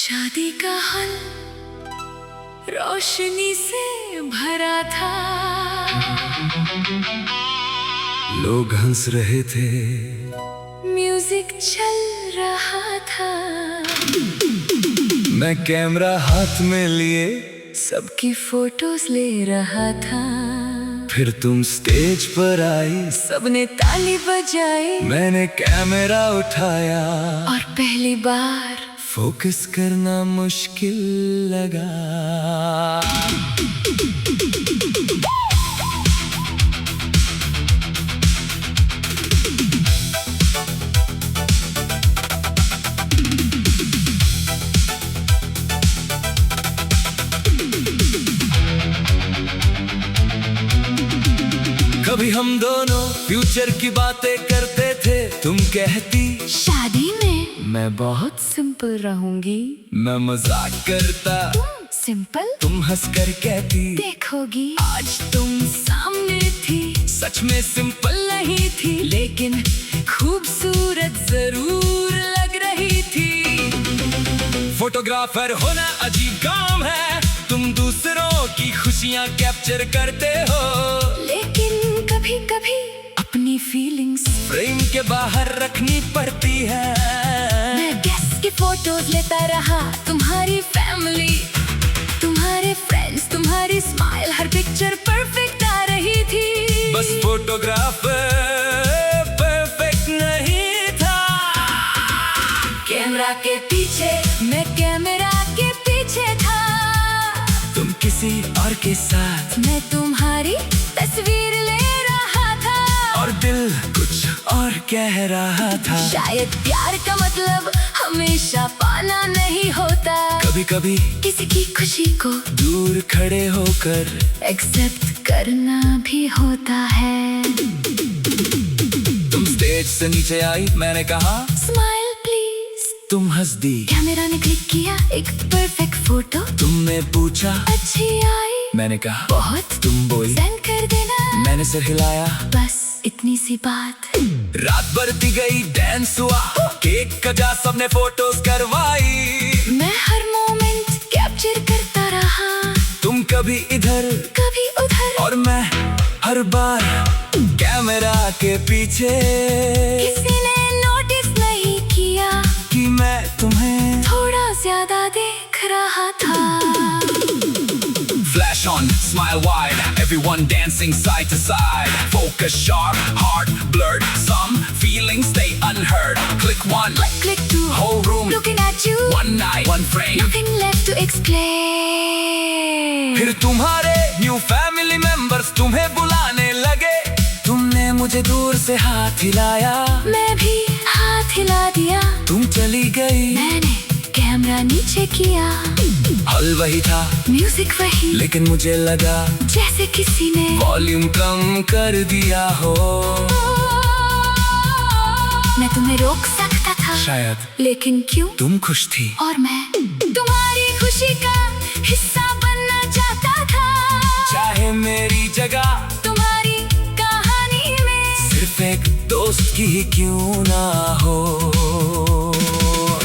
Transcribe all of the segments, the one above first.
शादी का हॉल रोशनी से भरा था, लोग हंस रहे थे, म्यूजिक चल रहा था। मैं कैमरा हाथ में लिए सबकी फोटोज ले रहा था। फिर तुम स्टेज पर आई, सबने ताली बजाई, मैंने कैमरा उठाया और पहली बार फोकस करना मुश्किल लगा। कभी हम दोनों फ्यूचर की बातें करते थे, तुम कहती शादी में मैं बहुत सिंपल रहूंगी। मैं मजाक करता, सिंपल तुम हंस कर कहती देखोगी। आज तुम सामने थी, सच में सिंपल नहीं थी, लेकिन खूबसूरत जरूर लग रही थी। फोटोग्राफर होना अजीब काम है, तुम दूसरों की खुशियाँ कैप्चर करते हो, लेकिन कभी कभी अपनी फीलिंग्स फ्रेम के बाहर रखनी पड़ती है। मैं गेस्ट की फोटोज लेता रहा, तुम्हारी फैमिली, तुम्हारे फ्रेंड्स, तुम्हारी स्माइल, हर पिक्चर परफेक्ट आ रही थी। बस फोटोग्राफर परफेक्ट नहीं था। कैमरा के पीछे मैं कैमरा के पीछे था, तुम किसी और के साथ, मैं तुम्हारी तस्वीर ले रहा था, और दिल कुछ और कह रहा था। शायद प्यार का मतलब हमेशा पाना नहीं होता, कभी कभी किसी की खुशी को दूर खड़े होकर एक्सेप्ट करना भी होता है। तुम स्टेज से नीचे आई, मैंने कहा स्माइल प्लीज, तुम हंस दी। कैमरा ने क्लिक किया एक परफेक्ट फोटो, तुमने पूछा अच्छी आई, मैंने कहा बहुत, तुम बोली सेंड कर देना। मैंने सिर हिलाया, बस इतनी सी बात। रात बढ़ती गई, डांस हुआ, केक कटा, सबने फोटोज करवाई। मैं हर मोमेंट कैप्चर करता रहा, तुम कभी इधर कभी उधर, और मैं हर बार कैमरा के पीछे। किसी ने नोटिस नहीं किया कि मैं तुम्हें थोड़ा ज्यादा देख रहा था। Flash on, smile wide, everyone dancing side to side. Focus sharp, heart blurred, some feelings stay unheard. Click one, Click two, whole room, looking at you, one night, one frame. nothing left to explain. फिर तुम्हारे new family members तुम्हें बुलाने लगे, तुमने मुझे दूर से हाथ हिलाया, मैं भी हाथ हिला दिया, तुम चली गई, मैंने कैमरा नीचे किया, हल वही था, म्यूजिक वही, लेकिन मुझे लगा जैसे किसी ने वॉल्यूम कम कर दिया हो। मैं तुम्हें रोक सकता था शायद, लेकिन क्यों, तुम खुश थी और मैं तुम्हारी खुशी का हिस्सा बनना चाहता था। चाहे मेरी जगह तुम्हारी कहानी में सिर्फ एक दोस्त की ही क्यों ना हो।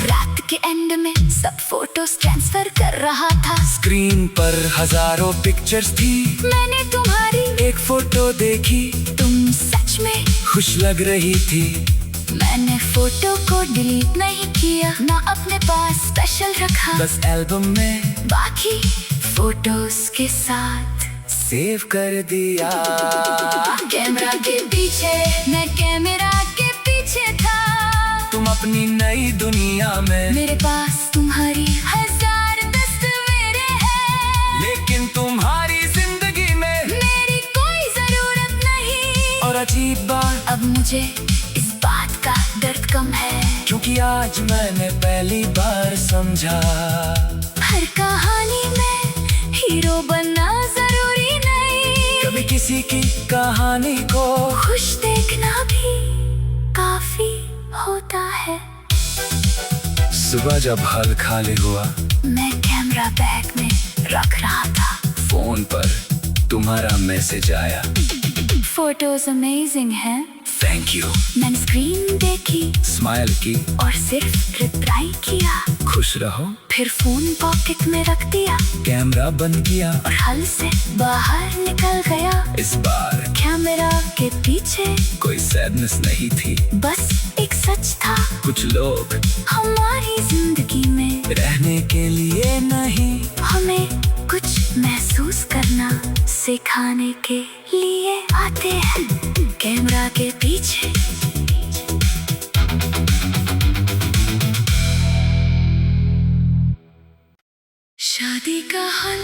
रात के एंड में सब फोटोज ट्रांसफर कर रहा था, स्क्रीन पर हजारों पिक्चर्स थी, मैंने तुम्हारी एक फोटो देखी, तुम सच में खुश लग रही थी। मैंने फोटो को डिलीट नहीं किया, ना अपने पास स्पेशल रखा, बस एल्बम में बाकी फोटोज के साथ सेव कर दिया। कैमरा के पीछे मैं कैमरा के पीछे था, तुम अपनी नई दुनिया में, मेरे पास तुम्हारी हजार तस्वीरें हैं, लेकिन तुम्हारी जिंदगी में मेरी कोई जरूरत नहीं। और अजीब बात, अब मुझे इस बात का दर्द कम है, क्योंकि आज मैंने पहली बार समझा हर कहानी में हीरो बनना जरूरी नहीं, कभी किसी की कहानी को खुश देखना भी काफी होता है। सुबह जब हल खाली हुआ, मैं कैमरा बैग में रख रहा था, फोन पर तुम्हारा मैसेज आया, फोटोज अमेजिंग हैं, थैंक यू। मैंने स्क्रीन देखी, स्माइल की, और सिर्फ रिप्लाई किया। खुश रहो। फिर फोन पॉकेट में रख दिया, कैमरा बंद किया, और हल से बाहर निकल गया। इस बार कैमरा के पीछे कोई सैडनेस नहीं थी, बस एक सच था। कुछ लोग हमारी जिंदगी में रहने के लिए नहीं, हमें कुछ महसूस करना सिखाने के लिए आते हैं। कैमरा के पीछे शादी का हॉल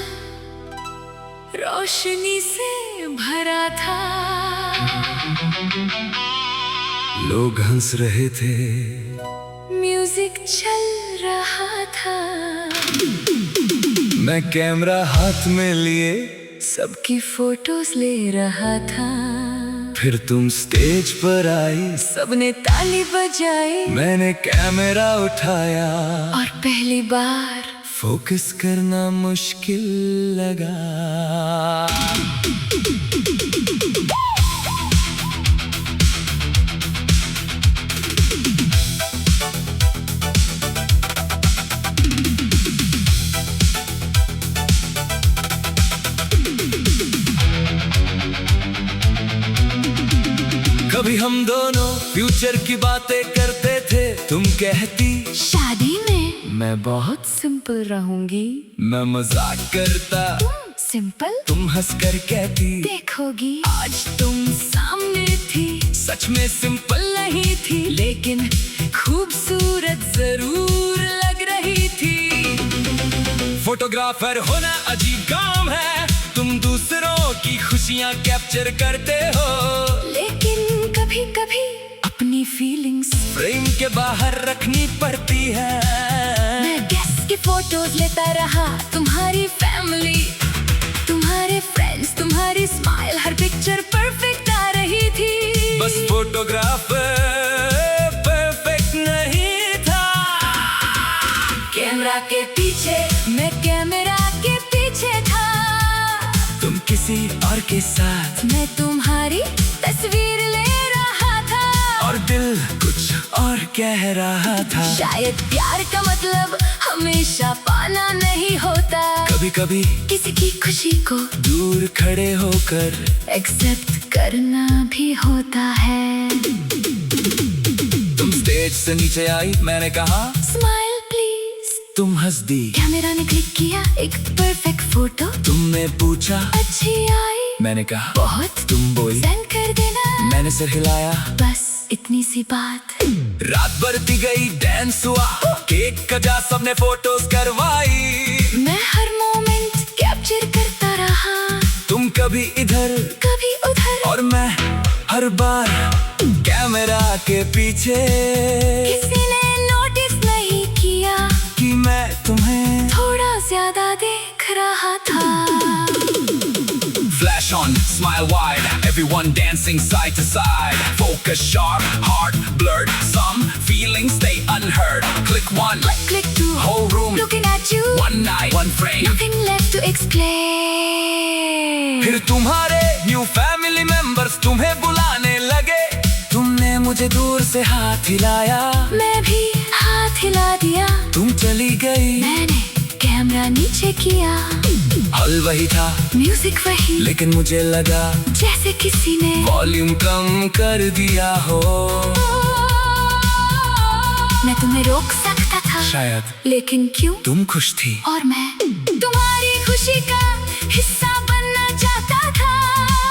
रोशनी से भरा था, लोग हंस रहे थे, म्यूजिक चल रहा था। मैं कैमरा हाथ में लिए सबकी फोटोज ले रहा था। फिर तुम स्टेज पर आई, सबने ताली बजाई, मैंने कैमरा उठाया, और पहली बार फोकस करना मुश्किल लगा। कभी हम दोनों फ्यूचर की बातें करते थे, तुम कहती शादी में मैं बहुत सिंपल रहूंगी। मैं मजाक करता, सिंपल तुम हंसकर कहती देखोगी। आज तुम सामने थी, सच में सिंपल नहीं थी, लेकिन खूबसूरत जरूर लग रही थी। फोटोग्राफर होना अजीब काम है, तुम दूसरों की खुशियाँ कैप्चर करते हो, लेकिन कभी कभी अपनी फीलिंग्स फ्रेम के बाहर रखनी पड़ती है। मैं गेस्ट की फोटोज लेता रहा, तुम्हारी फैमिली, तुम्हारे फ्रेंड्स, तुम्हारी स्माइल, हर पिक्चर परफेक्ट आ रही थी। बस फोटोग्राफर परफेक्ट नहीं था। कैमरा के पीछे, मैं कैमरा के पीछे था। तुम किसी और के साथ, मैं तुम्हारी तस्वीर ले रहा था, और दिल कुछ और कह रहा था। शायद प्यार का मतलब हमेशा पाना नहीं होता, कभी कभी किसी की खुशी को दूर खड़े होकर एक्सेप्ट करना भी होता है। तुम स्टेज से नीचे आई, मैंने कहा स्माइल प्लीज, तुम हंस दी। कैमरा ने क्लिक किया एक परफेक्ट फोटो, तुमने पूछा अच्छी आई, मैंने कहा बहुत, तुम बोली सेंड कर देना। मैंने सिर हिलाया, बस इतनी सी बात। रात बढ़ती गई, डांस हुआ, केक कटा, सबने फोटोज करवाई। मैं हर मोमेंट कैप्चर करता रहा, तुम कभी इधर कभी उधर, और मैं हर बार कैमरा के पीछे। किसी ने नोटिस नहीं किया कि मैं तुम्हें थोड़ा ज्यादा देख रहा था। Flash on, smile wide, everyone dancing side to side. Focus sharp, heart blurred, some feelings stay unheard. Click one, Click two, whole room, looking at you, one night, one frame. nothing left to explain. फिर तुम्हारे new family members तुम्हें बुलाने लगे, तुमने मुझे दूर से हाथ हिलाया, मैं भी हाथ हिला दिया। तुम चली गई, मैंने कैमरा नीचे किया, हल वही था, म्यूजिक वही, लेकिन मुझे लगा जैसे किसी ने वॉल्यूम कम कर दिया हो। मैं तुम्हें रोक सकता था शायद, लेकिन क्यों? तुम खुश थी और मैं तुम्हारी खुशी का हिस्सा बनना चाहता था।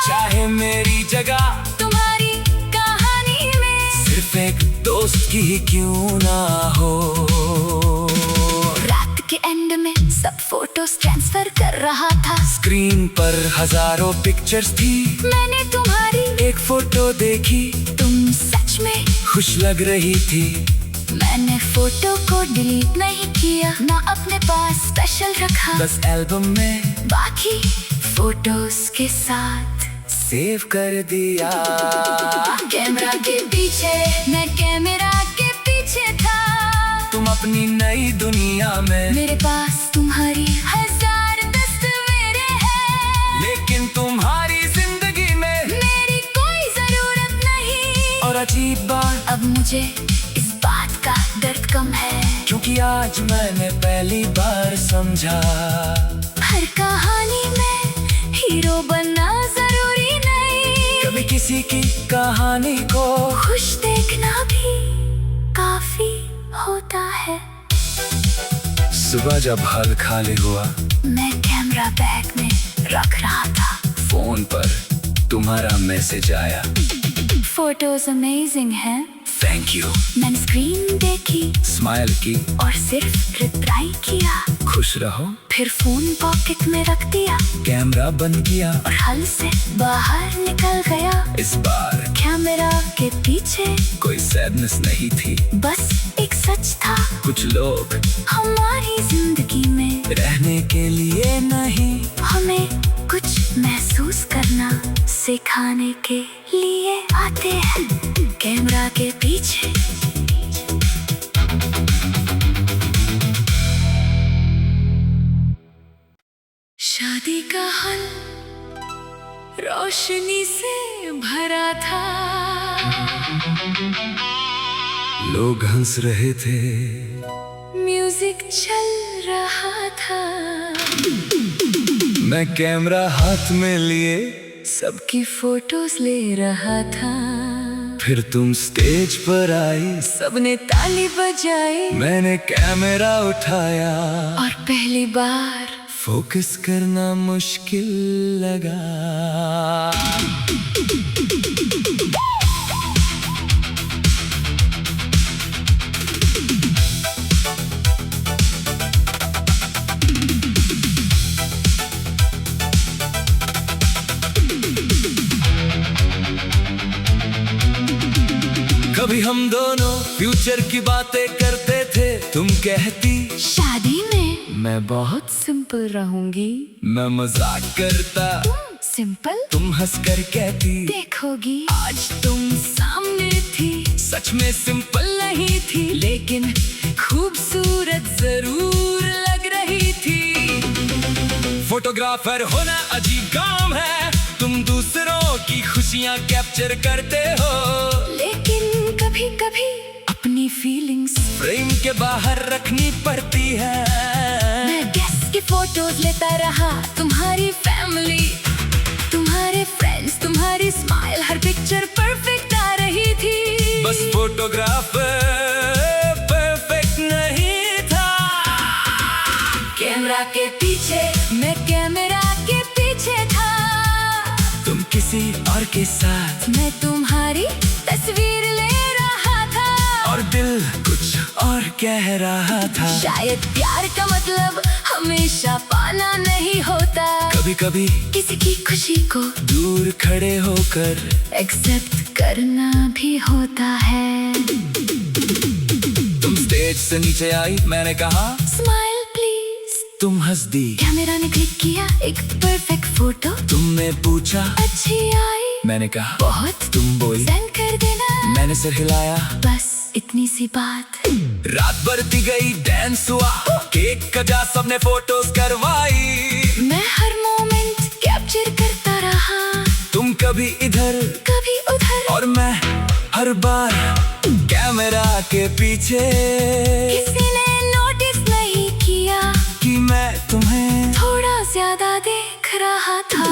चाहे मेरी जगह तुम्हारी कहानी में सिर्फ एक दोस्त की ही क्यों ना हो। रात के एंड में सब फोटोज ट्रांसफर कर रहा था, स्क्रीन पर हजारों पिक्चर्स थी, मैंने तुम्हारी एक फोटो देखी, तुम सच में खुश लग रही थी। मैंने फोटो को डिलीट नहीं किया, ना अपने पास स्पेशल रखा, बस एल्बम में बाकी फोटोज के साथ सेव कर दिया। कैमरा के पीछे, मैं कैमरा के पीछे था, तुम अपनी नई दुनिया में, मेरे पास तुम्हारी हजार तस्वीरें हैं, लेकिन तुम्हारी जिंदगी में मेरी कोई जरूरत नहीं। मुझे इस बात का दर्द कम है, क्योंकि आज मैंने पहली बार समझा हर कहानी में हीरो बनना जरूरी नहीं, कभी किसी की कहानी को खुश देखना भी काफी होता है। सुबह जब हल खाली हुआ, मैं कैमरा बैग में रख रहा था, फोन पर तुम्हारा मैसेज आया, फोटोज अमेजिंग हैं। Thank you. मैंने स्क्रीन देखी, स्माइल की और सिर्फ रिप्लाई किया, खुश रहो। फिर फोन पॉकेट में रख दिया, कैमरा बंद किया और हल से बाहर निकल गया। इस बार कैमरा के पीछे कोई सैडनेस नहीं थी, बस एक सच था, कुछ लोग हमारी जिंदगी में रहने के लिए नहीं, हमें कुछ महसूस करना सिखाने के लिए आते हैं। कैमरा के पीछे शादी का हल रोशनी से भरा था, लोग हंस रहे थे, म्यूजिक चल रहा था, मैं कैमरा हाथ में लिए, सबकी फोटोज ले रहा था। फिर तुम स्टेज पर आई, सबने ताली बजाई, मैंने कैमरा उठाया, और पहली बार फोकस करना मुश्किल लगा। कभी हम दोनों फ्यूचर की बातें करते थे, तुम कहती शादी में मैं बहुत सिंपल रहूंगी, मैं मजाक करता, सिंपल तुम हंसकर कहती देखोगी। आज तुम सामने थी, सच में सिंपल नहीं थी, लेकिन खूबसूरत जरूर लग रही थी। फोटोग्राफर होना अजीब काम है, तुम दूसरों की खुशियाँ कैप्चर करते हो, लेकिन कभी कभी अपनी फीलिंग्स फ्रेम के बाहर रखनी पड़ती है। मैं गेस्ट की फोटोज लेता रहा, तुम्हारी फैमिली, तुम्हारे फ्रेंड्स, तुम्हारी स्माइल, हर पिक्चर परफेक्ट आ रही थी। बस फोटोग्राफर परफेक्ट नहीं था, कैमरा के पीछे मैं कैमरा के पीछे था, तुम किसी और के साथ, मैं तुम्हारी तस्वीर ले रहा था, और दिल कुछ और कह रहा था। शायद प्यार का मतलब हमेशा पाना नहीं होता, कभी कभी किसी की खुशी को दूर खड़े होकर एक्सेप्ट करना भी होता है। तुम स्टेज से नीचे आई, मैंने कहा स्माइल प्लीज, तुम हंस दी, कैमरा ने क्लिक किया एक परफेक्ट फोटो, तुमने पूछा अच्छी आई, मैंने कहा बहुत, तुम बोली सेंड कर देना, मैंने सिर हिलाया, बस इतनी सी बात। रात बढ़ती गई, डांस हुआ, केक कटा, सबने फोटोज करवाई, मैं हर मोमेंट कैप्चर करता रहा, तुम कभी इधर कभी उधर, और मैं हर बार कैमरा के पीछे, किसी ने नोटिस नहीं किया कि मैं तुम्हें थोड़ा ज्यादा देख रहा था।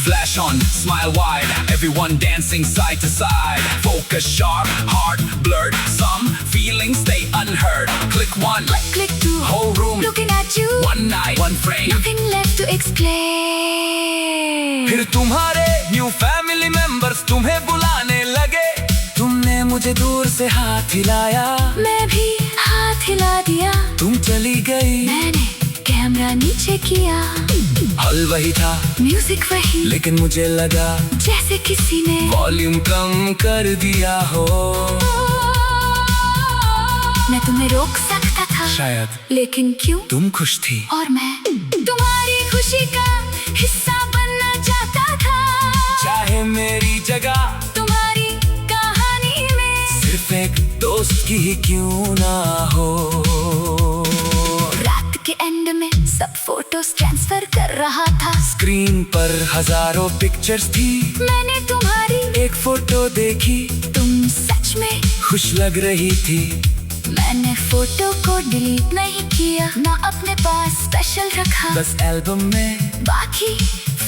Flash on, smile wide, everyone dancing side to side. Focus sharp, heart blurred, some feelings stay unheard. Click one, Click two, whole room, looking at you, one night, one frame. nothing left to explain. फिर तुम्हारे new family members तुम्हें बुलाने लगे, तुमने मुझे दूर से हाथ हिलाया, मैं भी हाथ हिला दिया, तुम चली गई, मैंने कैमरा नीचे किया, हल वही था, म्यूजिक वही, लेकिन मुझे लगा जैसे किसी ने वॉल्यूम कम कर दिया हो। मैं तुम्हें रोक सकता था शायद, लेकिन क्यों, तुम खुश थी, और मैं तुम्हारी खुशी का हिस्सा बनना चाहता था, चाहे मेरी जगह तुम्हारी कहानी में सिर्फ एक दोस्त की ही क्यों ना हो। रात के एंड में सब फोटोज ट्रांसफर कर रहा था, स्क्रीन पर हजारों पिक्चर्स थी, मैंने तुम्हारी एक फोटो देखी, तुम सच में खुश लग रही थी। मैंने फोटो को डिलीट नहीं किया, ना अपने पास स्पेशल रखा, बस एल्बम में बाकी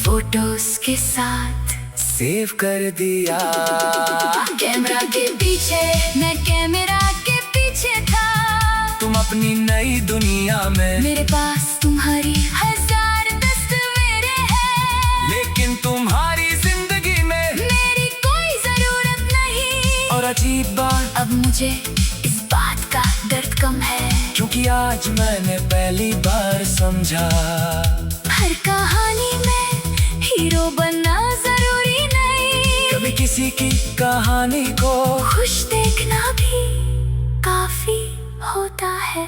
फोटोज के साथ सेव कर दिया। कैमरा के पीछे, मैं कैमरा के पीछे था। तुम अपनी नई दुनिया में, मेरे पास तुम्हारी 1000 तस्वीरें हैं, लेकिन तुम्हारी जिंदगी में मेरी कोई जरूरत नहीं। और अजीब बात, अब मुझे इस बात का दर्द कम है, क्योंकि आज मैंने पहली बार समझा हर कहानी में हीरो बनना जरूरी नहीं। कभी किसी की कहानी को खुश देखना भी काफी होता है।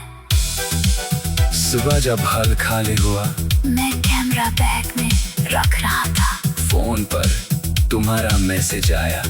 सुबह जब हल खाली हुआ, मैं कैमरा बैग में रख रहा था, फोन पर तुम्हारा मैसेज आया,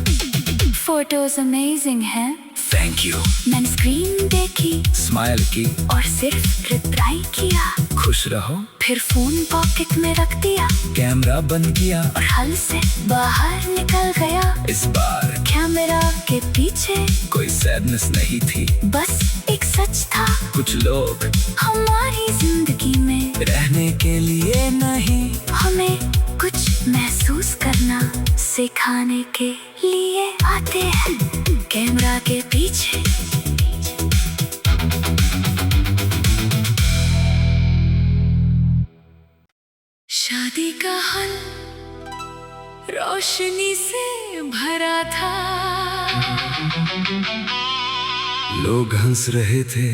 फोटोज अमेजिंग हैं। Thank you. मैंने स्क्रीन देखी, स्माइल की और सिर्फ रिप्लाई किया, खुश रहो। फिर फोन पॉकेट में रख दिया, कैमरा बंद किया और हल से बाहर निकल गया। इस बार कैमरा के पीछे कोई सैडनेस नहीं थी, बस एक सच था, कुछ लोग हमारी जिंदगी में रहने के लिए नहीं, हमें कुछ महसूस करना सिखाने के लिए आते हैं। कैमरा के पीछे शादी का हॉल रोशनी से भरा था, लोग हंस रहे थे,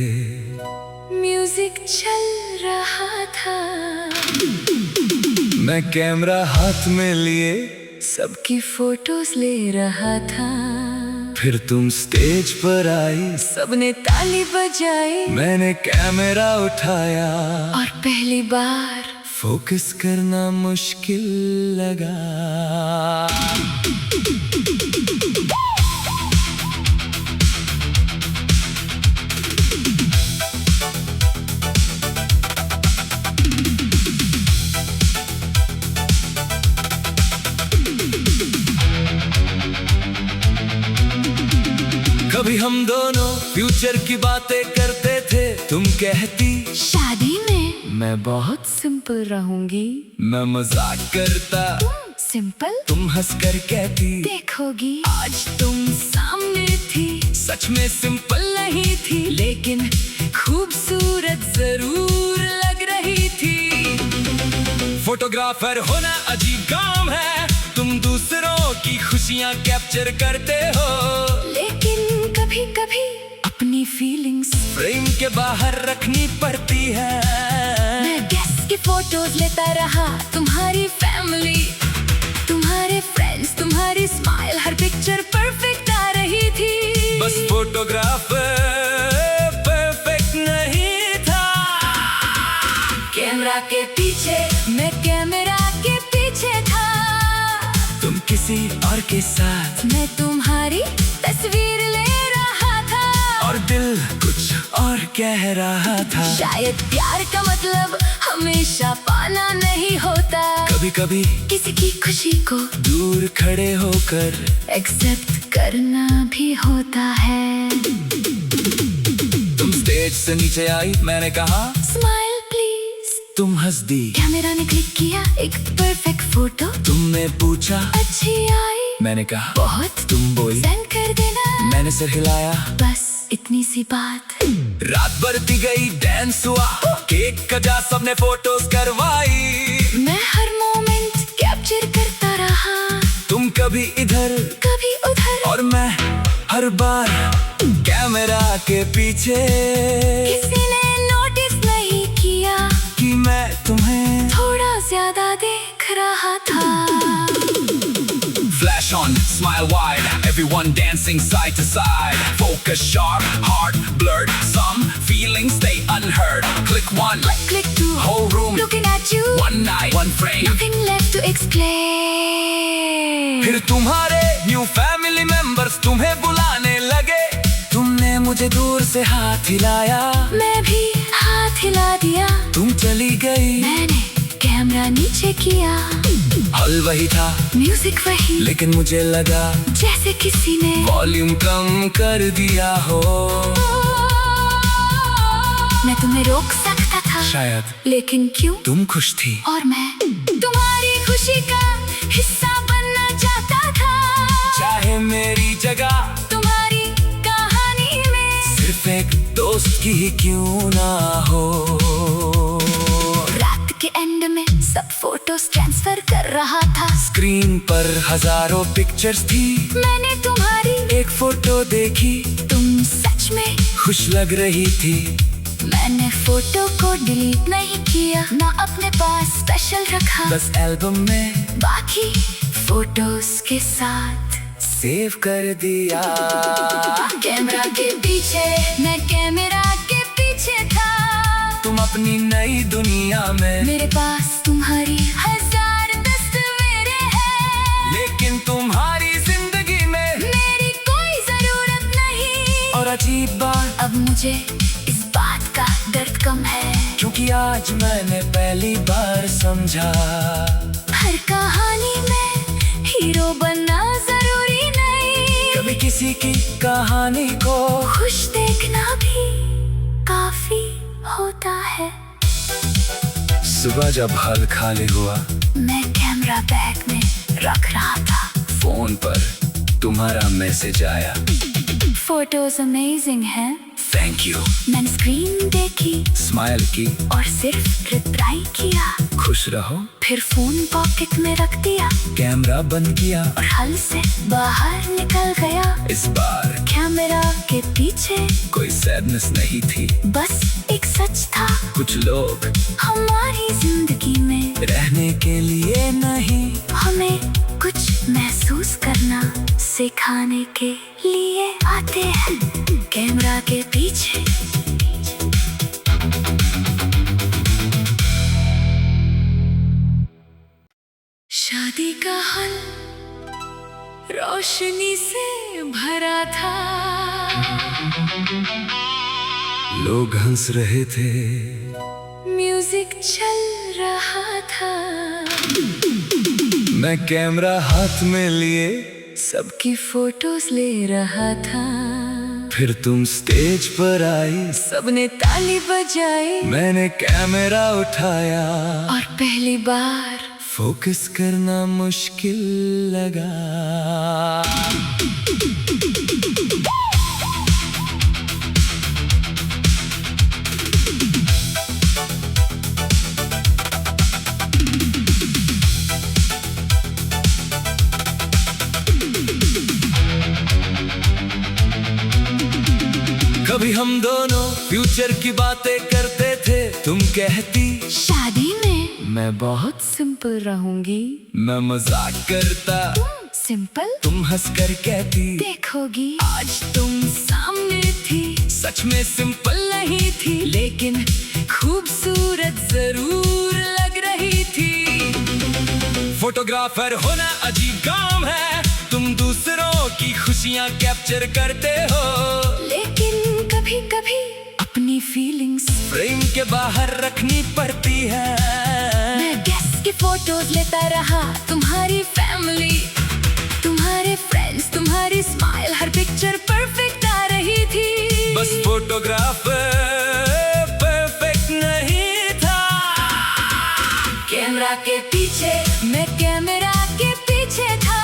म्यूजिक चल रहा था, मैं कैमरा हाथ में लिए सबकी फोटोज ले रहा था। फिर तुम स्टेज पर आई, सबने ताली बजाई, मैंने कैमरा उठाया, और पहली बार फोकस करना मुश्किल लगा। कभी हम दोनों फ्यूचर की बातें करते थे, तुम कहती शादी में मैं बहुत सिंपल रहूंगी, मैं मजाक करता, सिंपल तुम हंसकर कहती देखोगी। आज तुम सामने थी, सच में सिंपल नहीं थी, लेकिन खूबसूरत जरूर लग रही थी। फोटोग्राफर होना अजीब काम है, तुम दूसरों की खुशियाँ कैप्चर करते हो, लेकिन कभी कभी अपनी फीलिंग्स फ्रेम के बाहर रखनी पड़ती है। मैं गेस्ट की फोटोज लेता रहा, तुम्हारी फैमिली, तुम्हारे फ्रेंड्स, तुम्हारी स्माइल, हर पिक्चर परफेक्ट आ रही थी। बस फोटोग्राफर परफेक्ट नहीं था। कैमरा के पीछे, मैं कैमरा के पीछे था, तुम किसी और के साथ, मैं तुम्हारी तस्वीर ले रहा था, और दिल कुछ और कह रहा था। शायद प्यार का मतलब हमेशा पाना नहीं होता, कभी कभी किसी की खुशी को दूर खड़े होकर एक्सेप्ट करना भी होता है। तुम स्टेज से नीचे आई, मैंने कहा स्माइल प्लीज, तुम हंस दी, कैमरा ने क्लिक किया एक परफेक्ट फोटो, तुमने पूछा अच्छी आई, मैंने कहा बहुत, तुम बोली सेंड कर देना, मैंने सिर हिलाया, बस इतनी सी बात। रात बढ़ती गई, डांस हुआ, केक कटा, सबने फोटोज करवाई, मैं हर मोमेंट कैप्चर करता रहा, तुम कभी इधर कभी उधर, और मैं हर बार कैमरा के पीछे। किसी ने नोटिस नहीं किया कि मैं तुम्हें थोड़ा ज्यादा देख रहा था। Flash on, smile wide, everyone dancing side to side. Focus sharp, heart blurred, some feelings stay unheard. Click one, Click two, whole room, looking at you, one night, one frame. nothing left to explain. फिर तुम्हारे new family members तुम्हें बुलाने लगे, तुमने मुझे दूर से हाथ हिलाया, मैं भी हाथ हिला दिया, तुम चली गई, मैंने कैमरा नीचे किया, पल वही था, म्यूजिक वही, लेकिन मुझे लगा जैसे किसी ने वॉल्यूम कम कर दिया हो। मैं तुम्हें रोक सकता था शायद, लेकिन क्यों? तुम खुश थी और मैं तुम्हारी खुशी का हिस्सा बनना चाहता था। चाहे मेरी जगह तुम्हारी कहानी में सिर्फ एक दोस्त की ही क्यों ना हो। रात के एंड में सब फोटोज ट्रांसफर कर रहा था। स्क्रीन पर हजारों पिक्चर्स थी, मैंने तुम्हारी एक फोटो देखी, तुम सच में खुश लग रही थी। मैंने फोटो को डिलीट नहीं किया, ना अपने पास स्पेशल रखा, बस एल्बम में बाकी फोटोज के साथ सेव कर दिया। कैमरा के पीछे, मैं कैमरा के पीछे था। तुम अपनी नई दुनिया में, मेरे पास तुम्हारी हजार तस्वीरें हैं, लेकिन तुम्हारी जिंदगी में मेरी कोई जरूरत नहीं। और अजीब बात, अब मुझे इस बात का दर्द कम है, क्योंकि आज मैंने पहली बार समझा हर कहानी में हीरो बनना जरूरी नहीं। कभी किसी की कहानी को खुश देखना भी काफी होता है। सुबह जब हल खाली हुआ, मैं कैमरा बैग में रख रहा था, फोन पर तुम्हारा मैसेज आया, फोटोज अमेजिंग हैं। Thank you. मैंने स्क्रीन देखी, स्माइल की और सिर्फ रिप्लाई किया, खुश रहो। फिर फोन पॉकेट में रख दिया, कैमरा बंद किया और हल से बाहर निकल गया। इस बार कैमरा के पीछे कोई सैडनेस नहीं थी, बस एक सच था, कुछ लोग हमारी जिंदगी में रहने के लिए नहीं, हमें कुछ महसूस करना सिखाने के लिए आते हैं। कैमरा के पीछे शादी का हल रोशनी से भरा था, लोग हंस रहे थे, म्यूजिक चल रहा था, मैं कैमरा हाथ में लिए, सबकी फोटोज ले रहा था। फिर तुम स्टेज पर आई, सबने ताली बजाई, मैंने कैमरा उठाया, और पहली बार फोकस करना मुश्किल लगा। कभी हम दोनों फ्यूचर की बातें करते थे, तुम कहती शादी में मैं बहुत सिंपल रहूंगी, मैं मजाक करता, सिंपल तुम हंसकर कहती देखोगी। आज तुम सामने थी, सच में सिंपल नहीं थी, लेकिन खूबसूरत जरूर लग रही थी। फोटोग्राफर होना अजीब काम है, तुम दूसरों की खुशियाँ कैप्चर करते हो, लेकिन कभी कभी अपनी फीलिंग्स फ्रेम के बाहर रखनी पड़ती है। मैं गेस्ट की फोटोज लेता रहा, तुम्हारी फैमिली, तुम्हारे फ्रेंड्स, तुम्हारी स्माइल, हर पिक्चर परफेक्ट आ रही थी। बस फोटोग्राफर परफेक्ट नहीं था, कैमरा के पीछे, मैं कैमरा के पीछे था,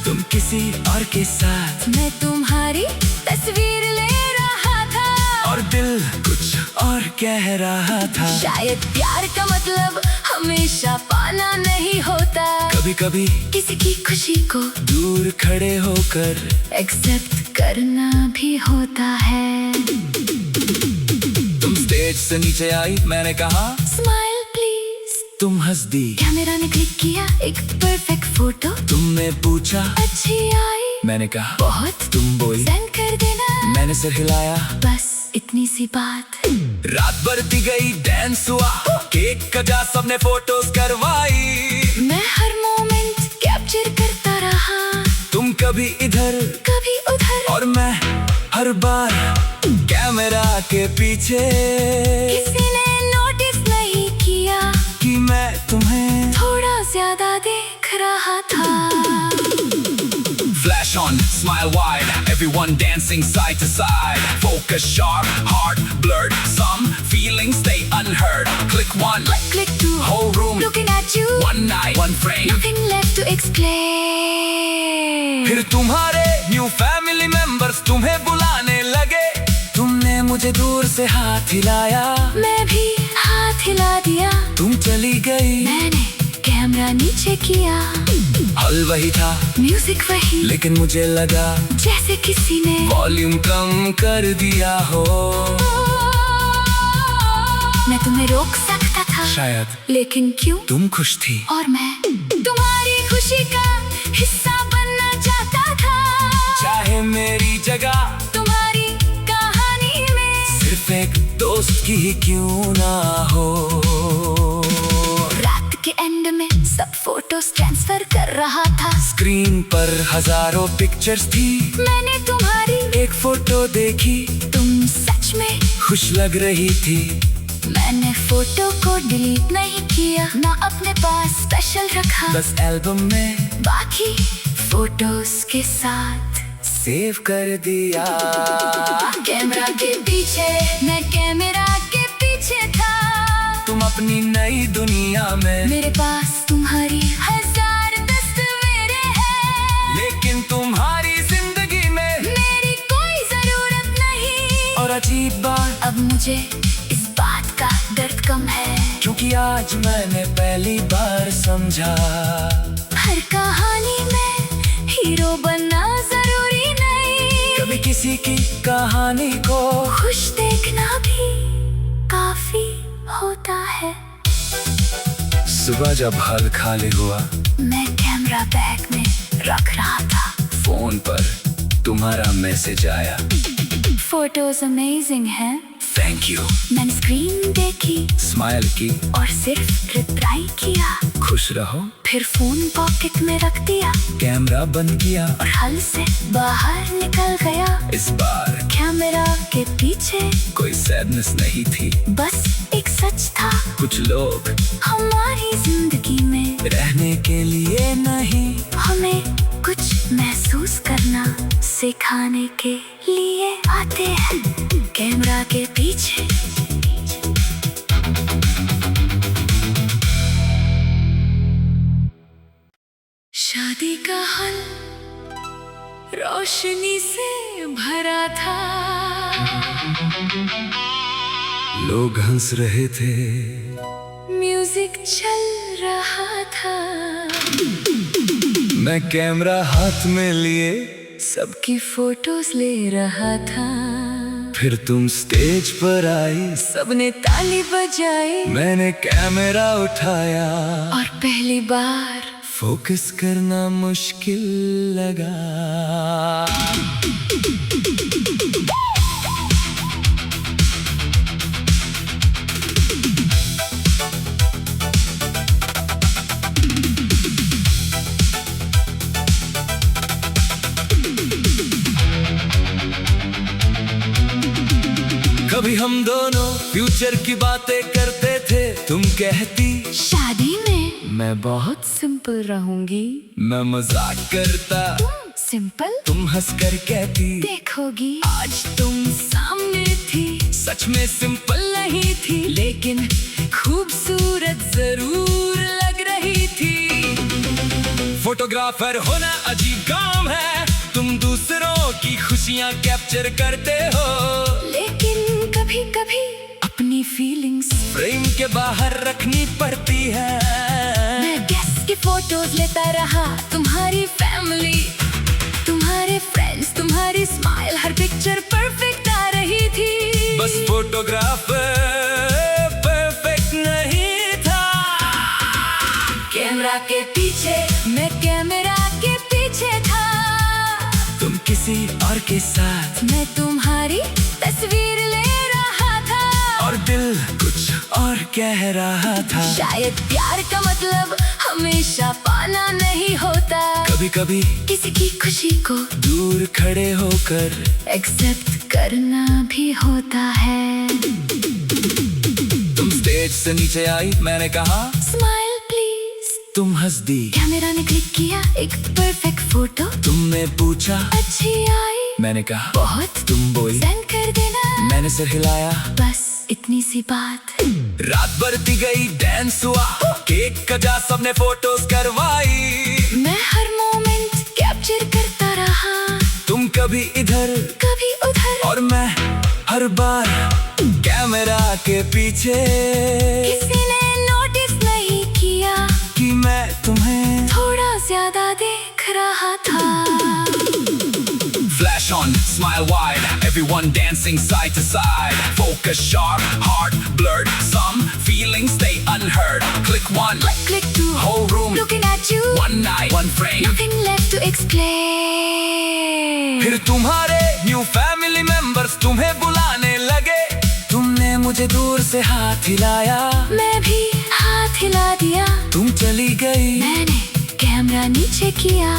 तुम किसी और के साथ, मैं तुम्हारी तस्वीर ले रहा था, और दिल कुछ और कह रहा था। शायद प्यार का मतलब हमेशा पाना नहीं होता, कभी कभी किसी की खुशी को दूर खड़े होकर एक्सेप्ट करना भी होता है। तुम स्टेज से नीचे आई, मैंने कहा स्माइल प्लीज, तुम हंस दी, कैमरा ने क्लिक किया एक परफेक्ट फोटो, तुमने पूछा अच्छी आई, मैंने कहा बहुत, तुम बोली सेंड कर देना, मैंने सिर हिलाया, बस इतनी सी बात। रात बढ़ती गई, डांस हुआ, केक कटा, सबने फोटोज करवाई, मैं हर मोमेंट कैप्चर करता रहा, तुम कभी इधर कभी उधर, और मैं हर बार कैमरा के पीछे। किसी ने नोटिस नहीं किया कि मैं तुम्हें थोड़ा ज्यादा दे रहा था। Flash on, smile wide, everyone dancing side to side. Focus sharp, heart blurred, some feelings stay unheard. Click one, Click two, whole room, looking at you, one night, one frame. nothing left to explain. फिर तुम्हारे new family members तुम्हें बुलाने लगे। तुमने मुझे दूर से हाथ हिलाया, मैं भी हाथ हिला दिया, तुम चली गई, मैंने कैमरा नीचे किया। हल वही था, म्यूजिक वही, लेकिन मुझे लगा जैसे किसी ने वॉल्यूम कम कर दिया हो। मैं तुम्हें रोक सकता था शायद, लेकिन क्यों? तुम खुश थी और मैं तुम्हारी खुशी का हिस्सा बनना चाहता था। चाहे मेरी जगह तुम्हारी कहानी में सिर्फ एक दोस्त की ही क्यों ना हो। रात के एंड में सब फोटोज ट्रांसफर कर रहा था। स्क्रीन पर हजारों पिक्चर्स थी, मैंने तुम्हारी एक फोटो देखी, तुम सच में खुश लग रही थी। मैंने फोटो को डिलीट नहीं किया, ना अपने पास स्पेशल रखा, बस एल्बम में बाकी फोटोज के साथ सेव कर दिया। कैमरा के पीछे, मैं कैमरा के पीछे था। तुम अपनी नई दुनिया में, मेरे पास तुम्हारी 1000 तस्वीरें हैं, लेकिन तुम्हारी जिंदगी में मेरी कोई जरूरत नहीं। और अजीब बात, अब मुझे इस बात का दर्द कम है, क्योंकि आज मैंने पहली बार समझा हर कहानी में हीरो बनना जरूरी नहीं। कभी किसी की कहानी को खुश देखना भी काफी होता है। सुबह जब हल खाली हुआ, मैं कैमरा बैग में रख रहा था, फोन पर तुम्हारा मैसेज आया, फोटोज अमेजिंग हैं। Thank you. मैंने स्क्रीन देखी स्माइल की, और सिर्फ रिप्लाई किया, खुश रहो। फिर फोन पॉकेट में रख दिया कैमरा बंद किया और हल से बाहर निकल गया। इस बार कैमरा के पीछे कोई सैडनेस नहीं थी, बस एक सच था, कुछ लोग हमारी जिंदगी में रहने के लिए नहीं, हमें कुछ महसूस करना सिखाने के लिए आते हैं। कैमरा के पीछे शादी का हल रोशनी से भरा था, लोग हंस रहे थे, म्यूजिक चल रहा था, मैं कैमरा हाथ में लिए, सबकी फोटोज ले रहा था। फिर तुम स्टेज पर आई, सबने ताली बजाई मैंने कैमरा उठाया, और पहली बार फोकस करना मुश्किल लगा। कभी हम दोनों फ्यूचर की बातें करते थे, तुम कहती शादी में मैं बहुत सिंपल रहूंगी, मैं मजाक करता, सिंपल तुम हंसकर कहती देखोगी। आज तुम सामने थी, सच में सिंपल नहीं थी, लेकिन खूबसूरत जरूर लग रही थी। फोटोग्राफर होना अजीब काम है, तुम दूसरों की खुशियाँ कैप्चर करते हो, लेकिन कभी कभी अपनी फीलिंग्स फ्रेम के बाहर रखनी पड़ती है। मैं गेस्ट की फोटोज लेता रहा, तुम्हारी फैमिली, तुम्हारे फ्रेंड्स, तुम्हारी स्माइल, हर पिक्चर परफेक्ट आ रही थी। बस फोटोग्राफर परफेक्ट नहीं था, कैमरा के पीछे, मैं कैमरा के पीछे था, तुम किसी और के साथ, मैं तुम्हारी तस्वीर ले रहा था, और दिल कुछ और कह रहा था। शायद प्यार का मतलब हमेशा पाना नहीं होता, कभी कभी किसी की खुशी को दूर खड़े होकर एक्सेप्ट करना भी होता है। तुम स्टेज से नीचे आई, मैंने कहा स्माइल प्लीज, तुम हंस दी। कैमरा ने क्लिक किया एक परफेक्ट फोटो, तुमने पूछा, अच्छी आई, मैंने कहा बहुत, तुम बोली, सेंड कर देना, मैंने सिर हिलाया। बस इतनी सी बात। रात बढ़ती गई, डांस हुआ, केक कटा, सबने फोटोज करवाई। मैं हर मोमेंट कैप्चर करता रहा, तुम कभी इधर कभी उधर, और मैं हर बार कैमरा के पीछे। किसी ने नोटिस नहीं किया कि मैं तुम्हें थोड़ा ज्यादा देख रहा था। Flash on, smile wide, everyone dancing side to side. Focus sharp, heart blurred, some feelings stay unheard. Click one, Click two, whole room, looking at you, one night, one frame. nothing left to explain. फिर तुम्हारे new family members तुम्हें बुलाने लगे। तुमने मुझे दूर से हाथ हिलाया, मैं भी हाथ हिला दिया, तुम चली गई। मैंने कैमरा नीचे किया,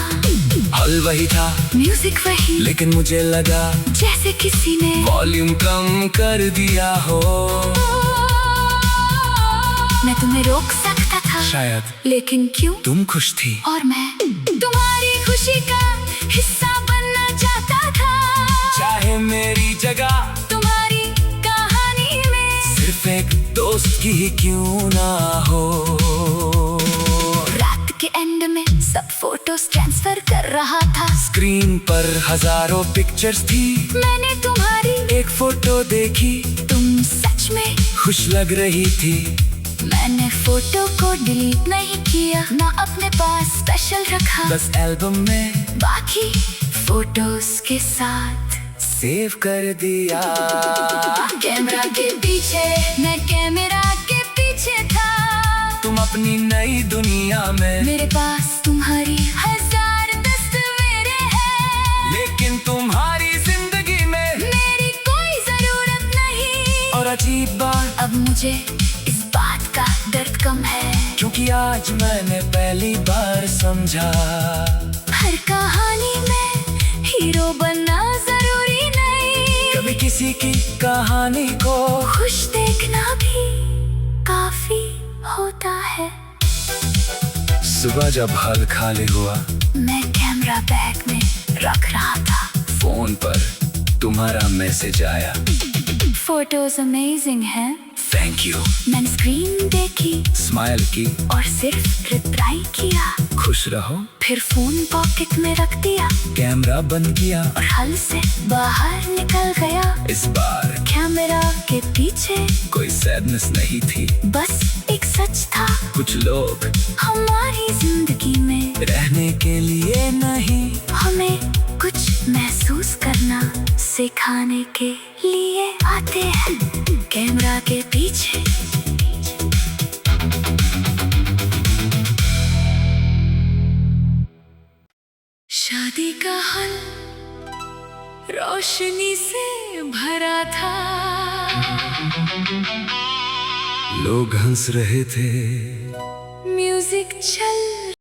हल वही था, म्यूजिक वही, लेकिन मुझे लगा जैसे किसी ने वॉल्यूम कम कर दिया हो। मैं तुम्हें रोक सकता था शायद, लेकिन क्यों? तुम खुश थी और मैं तुम्हारी खुशी का हिस्सा बनना चाहता था। चाहे मेरी जगह तुम्हारी कहानी में सिर्फ एक दोस्त की ही क्यों ना हो। रात के एंड में सब फोटोज ट्रांसफर कर रहा था। स्क्रीन पर हजारों पिक्चर्स थी, मैंने तुम्हारी एक फोटो देखी, तुम सच में खुश लग रही थी। मैंने फोटो को डिलीट नहीं किया, ना अपने पास स्पेशल रखा, बस एल्बम में बाकी फोटोज के साथ सेव कर दिया। कैमरा के पीछे, मैं कैमरा के पीछे था, तुम अपनी नई दुनिया में, मेरे पास तुम्हारी हजार तस्वीरें हैं, लेकिन तुम्हारी जिंदगी में मेरी कोई जरूरत नहीं। और अजीब बात, अब मुझे इस बात का दर्द कम है, क्योंकि आज मैंने पहली बार समझा हर कहानी में हीरो बनना जरूरी नहीं, कभी किसी की कहानी को खुश देखना भी काफी होता है। सुबह जब हल खाली हुआ, मैं कैमरा बैग में रख रहा था, फोन पर तुम्हारा मैसेज आया, फोटोज अमेजिंग हैं। Thank you. मैंने स्क्रीन देखी, स्माइल की और सिर्फ रिप्लाई किया, खुश रहो। फिर फोन पॉकेट में रख दिया, कैमरा बंद किया और हल से बाहर निकल गया। इस बार कैमरा के पीछे कोई सैडनेस नहीं थी, बस एक सच था, कुछ लोग हमारी जिंदगी में रहने के लिए नहीं, हमें कुछ महसूस करना सिखाने के लिए आते हैं। कैमरा के पीछे शादी का हल रोशनी से भरा था, लोग हंस रहे थे, म्यूजिक चल